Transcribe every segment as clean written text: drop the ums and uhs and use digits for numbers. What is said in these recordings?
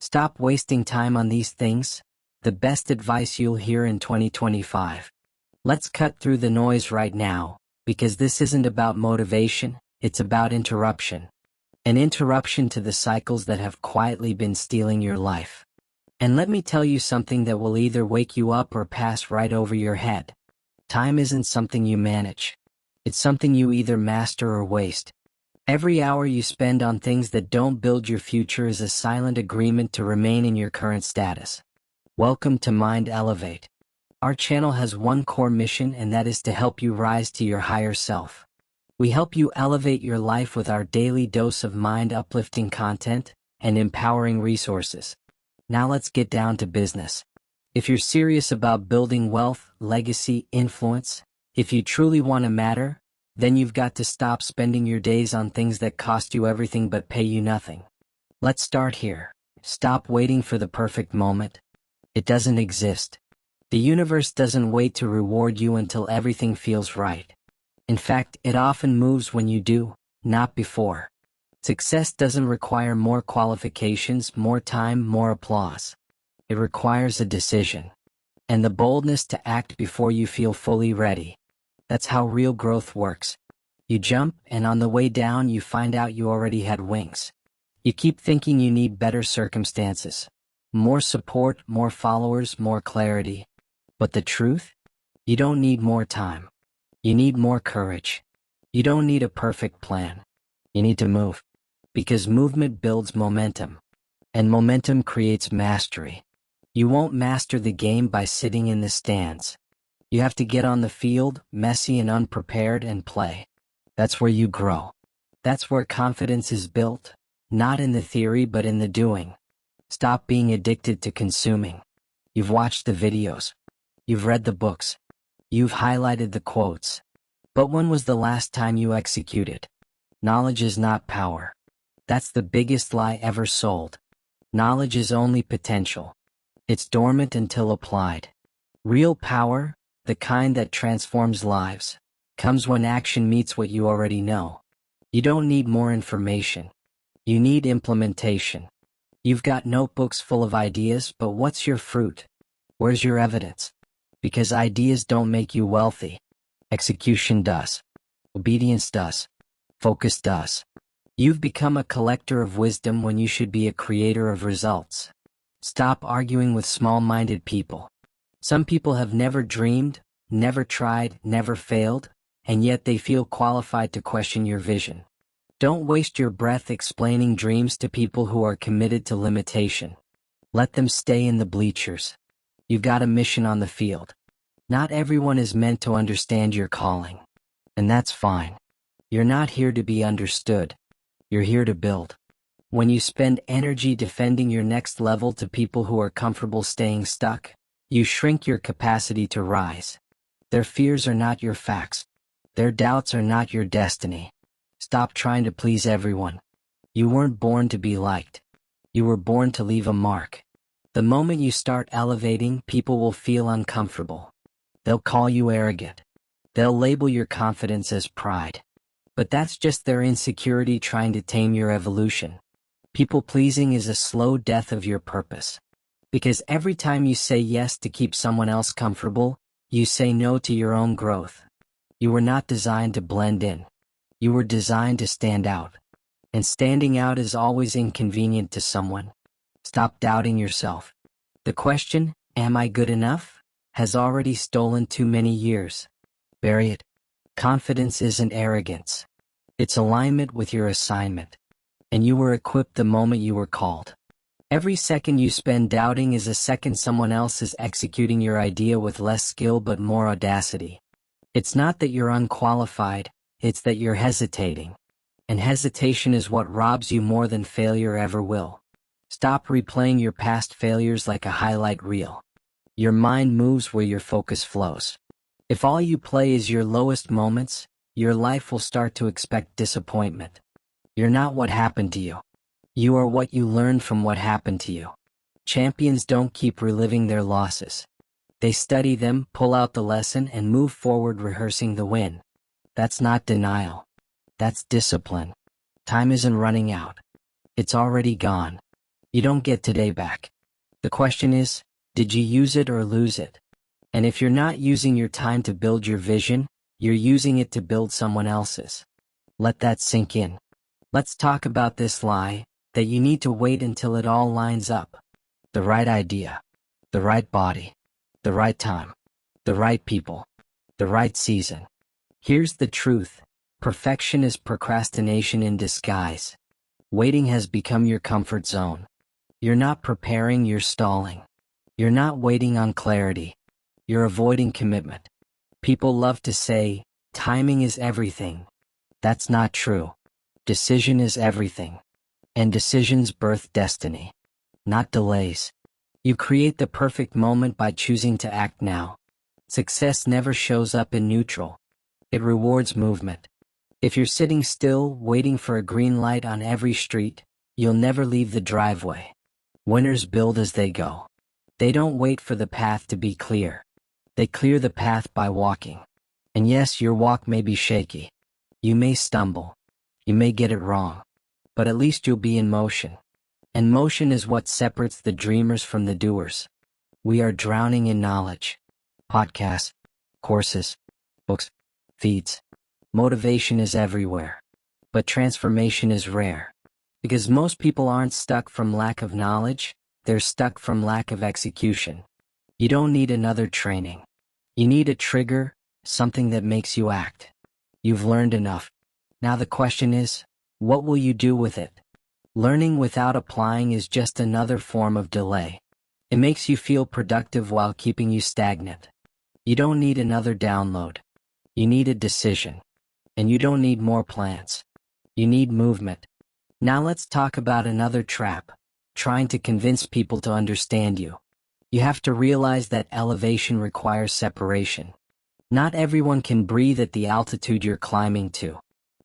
Stop wasting time on these things. The best advice you'll hear in 2025. Let's cut through the noise right now, because this isn't about motivation, it's about interruption. An interruption to the cycles that have quietly been stealing your life. And let me tell you something that will either wake you up or pass right over your head. Time isn't something you manage. It's something you either master or waste. Every hour you spend on things that don't build your future is a silent agreement to remain in your current status. Welcome to Mind Elevate. Our channel has one core mission, and that is to help you rise to your higher self. We help you elevate your life with our daily dose of mind-uplifting content and empowering resources. Now let's get down to business. If you're serious about building wealth, legacy, influence, if you truly want to matter, then you've got to stop spending your days on things that cost you everything but pay you nothing. Let's start here. Stop waiting for the perfect moment. It doesn't exist. The universe doesn't wait to reward you until everything feels right. In fact, it often moves when you do, not before. Success doesn't require more qualifications, more time, more applause. It requires a decision. And the boldness to act before you feel fully ready. That's how real growth works. You jump, and on the way down you find out you already had wings. You keep thinking you need better circumstances. More support, more followers, more clarity. But the truth? You don't need more time. You need more courage. You don't need a perfect plan. You need to move. Because movement builds momentum. And momentum creates mastery. You won't master the game by sitting in the stands. You have to get on the field, messy and unprepared, and play. That's where you grow. That's where confidence is built, not in the theory but in the doing. Stop being addicted to consuming. You've watched the videos. You've read the books. You've highlighted the quotes. But when was the last time you executed? Knowledge is not power. That's the biggest lie ever sold. Knowledge is only potential. It's dormant until applied. Real power, the kind that transforms lives, comes when action meets what you already know. You don't need more information. You need implementation. You've got notebooks full of ideas, but what's your fruit? Where's your evidence? Because ideas don't make you wealthy. Execution does. Obedience does. Focus does. You've become a collector of wisdom when you should be a creator of results. Stop arguing with small-minded people. Some people have never dreamed, never tried, never failed, and yet they feel qualified to question your vision. Don't waste your breath explaining dreams to people who are committed to limitation. Let them stay in the bleachers. You've got a mission on the field. Not everyone is meant to understand your calling. And that's fine. You're not here to be understood. You're here to build. When you spend energy defending your next level to people who are comfortable staying stuck, you shrink your capacity to rise. Their fears are not your facts. Their doubts are not your destiny. Stop trying to please everyone. You weren't born to be liked. You were born to leave a mark. The moment you start elevating, people will feel uncomfortable. They'll call you arrogant. They'll label your confidence as pride. But that's just their insecurity trying to tame your evolution. People-pleasing is a slow death of your purpose. Because every time you say yes to keep someone else comfortable, you say no to your own growth. You were not designed to blend in. You were designed to stand out. And standing out is always inconvenient to someone. Stop doubting yourself. The question, am I good enough, has already stolen too many years. Bury it. Confidence isn't arrogance. It's alignment with your assignment. And you were equipped the moment you were called. Every second you spend doubting is a second someone else is executing your idea with less skill but more audacity. It's not that you're unqualified, it's that you're hesitating. And hesitation is what robs you more than failure ever will. Stop replaying your past failures like a highlight reel. Your mind moves where your focus flows. If all you play is your lowest moments, your life will start to expect disappointment. You're not what happened to you. You are what you learned from what happened to you. Champions don't keep reliving their losses. They study them, pull out the lesson, and move forward rehearsing the win. That's not denial. That's discipline. Time isn't running out. It's already gone. You don't get today back. The question is, did you use it or lose it? And if you're not using your time to build your vision, you're using it to build someone else's. Let that sink in. Let's talk about this lie, that you need to wait until it all lines up. The right idea, the right body, the right time, the right people, the right season. Here's the truth. Perfection is procrastination in disguise. Waiting has become your comfort zone. You're not preparing, you're stalling. You're not waiting on clarity. You're avoiding commitment. People love to say, timing is everything. That's not true. Decision is everything. And decisions birth destiny, not delays. You create the perfect moment by choosing to act now. Success never shows up in neutral. It rewards movement. If you're sitting still, waiting for a green light on every street, you'll never leave the driveway. Winners build as they go. They don't wait for the path to be clear. They clear the path by walking. And yes, your walk may be shaky. You may stumble. You may get it wrong. But at least you'll be in motion. And motion is what separates the dreamers from the doers. We are drowning in knowledge. Podcasts, courses, books, feeds. Motivation is everywhere. But transformation is rare. Because most people aren't stuck from lack of knowledge, they're stuck from lack of execution. You don't need another training. You need a trigger, something that makes you act. You've learned enough. Now the question is, what will you do with it? Learning without applying is just another form of delay. It makes you feel productive while keeping you stagnant. You don't need another download. You need a decision. And you don't need more plans. You need movement. Now let's talk about another trap, trying to convince people to understand you. You have to realize that elevation requires separation. Not everyone can breathe at the altitude you're climbing to.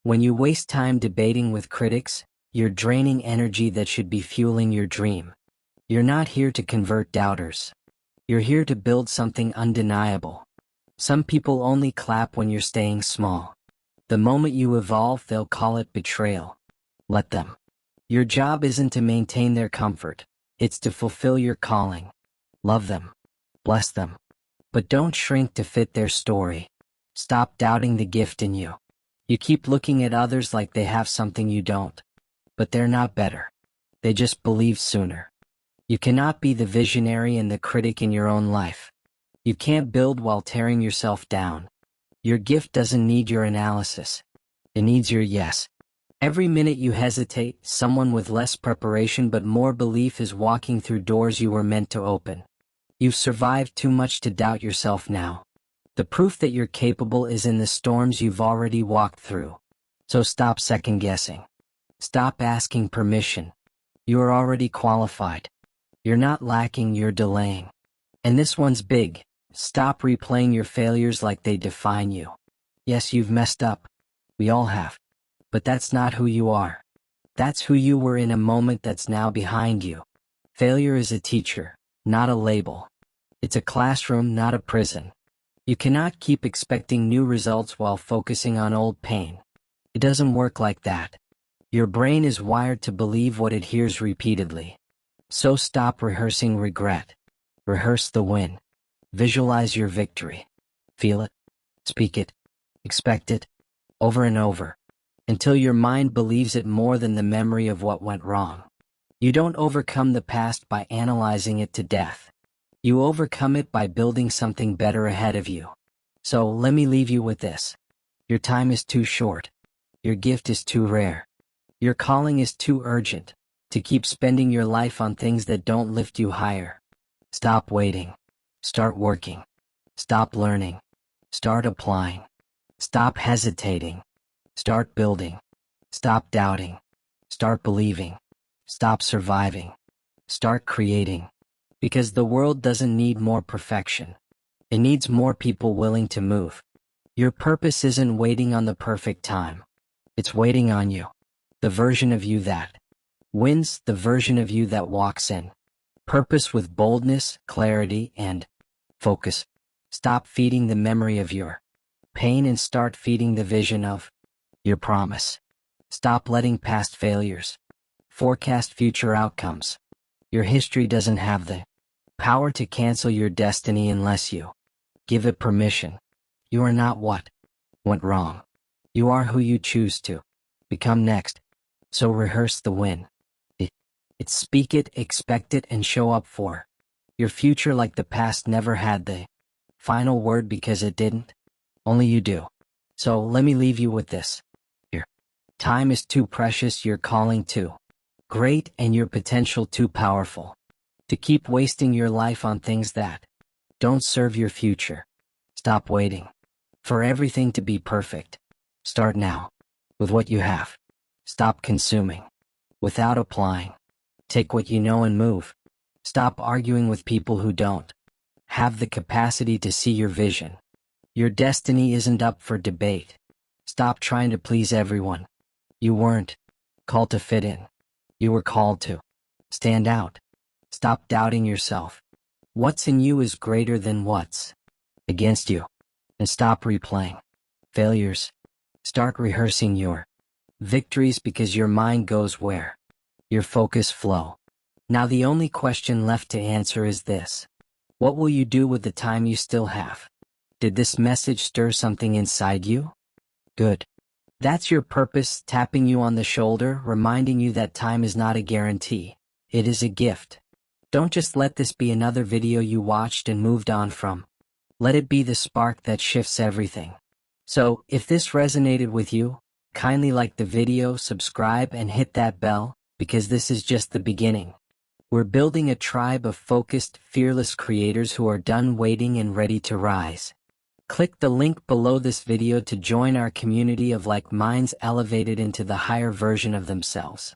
When you waste time debating with critics, you're draining energy that should be fueling your dream. You're not here to convert doubters. You're here to build something undeniable. Some people only clap when you're staying small. The moment you evolve, they'll call it betrayal. Let them. Your job isn't to maintain their comfort. It's to fulfill your calling. Love them. Bless them. But don't shrink to fit their story. Stop doubting the gift in you. You keep looking at others like they have something you don't. But they're not better. They just believe sooner. You cannot be the visionary and the critic in your own life. You can't build while tearing yourself down. Your gift doesn't need your analysis. It needs your yes. Every minute you hesitate, someone with less preparation but more belief is walking through doors you were meant to open. You've survived too much to doubt yourself now. The proof that you're capable is in the storms you've already walked through. So stop second-guessing. Stop asking permission. You're already qualified. You're not lacking, you're delaying. And this one's big. Stop replaying your failures like they define you. Yes, you've messed up. We all have. But that's not who you are. That's who you were in a moment that's now behind you. Failure is a teacher, not a label. It's a classroom, not a prison. You cannot keep expecting new results while focusing on old pain. It doesn't work like that. Your brain is wired to believe what it hears repeatedly. So stop rehearsing regret. Rehearse the win. Visualize your victory. Feel it. Speak it. Expect it. Over and over. Until your mind believes it more than the memory of what went wrong. You don't overcome the past by analyzing it to death. You overcome it by building something better ahead of you. So let me leave you with this. Your time is too short. Your gift is too rare. Your calling is too urgent to keep spending your life on things that don't lift you higher. Stop waiting. Start working. Stop learning. Start applying. Stop hesitating. Start building. Stop doubting. Start believing. Stop surviving. Start creating. Because the world doesn't need more perfection. It needs more people willing to move. Your purpose isn't waiting on the perfect time. It's waiting on you. The version of you that wins, the version of you that walks in. Purpose with boldness, clarity, and focus. Stop feeding the memory of your pain and start feeding the vision of your promise. Stop letting past failures forecast future outcomes. Your history doesn't have the power to cancel your destiny unless you give it permission. You are not what went wrong. You are who you choose to become next. So rehearse the win. Speak it, expect it, and show up for your future like the past never had the final word, because it didn't. Only you do. So let me leave you with this. Your time is too precious, your calling too great, and your potential too powerful to keep wasting your life on things that don't serve your future. Stop waiting for everything to be perfect. Start now with what you have. Stop consuming without applying. Take what you know and move. Stop arguing with people who don't have the capacity to see your vision. Your destiny isn't up for debate. Stop trying to please everyone. You weren't called to fit in. You were called to stand out. Stop doubting yourself. What's in you is greater than what's against you. And stop replaying failures. Start rehearsing your victories, because your mind goes where your focus flow. Now the only question left to answer is this. What will you do with the time you still have? Did this message stir something inside you? Good. That's your purpose, tapping you on the shoulder, reminding you that time is not a guarantee. It is a gift. Don't just let this be another video you watched and moved on from. Let it be the spark that shifts everything. So, if this resonated with you, kindly like the video, subscribe, and hit that bell, because this is just the beginning. We're building a tribe of focused, fearless creators who are done waiting and ready to rise. Click the link below this video to join our community of like minds elevated into the higher version of themselves.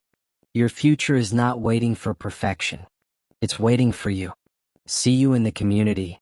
Your future is not waiting for perfection. It's waiting for you. See you in the community.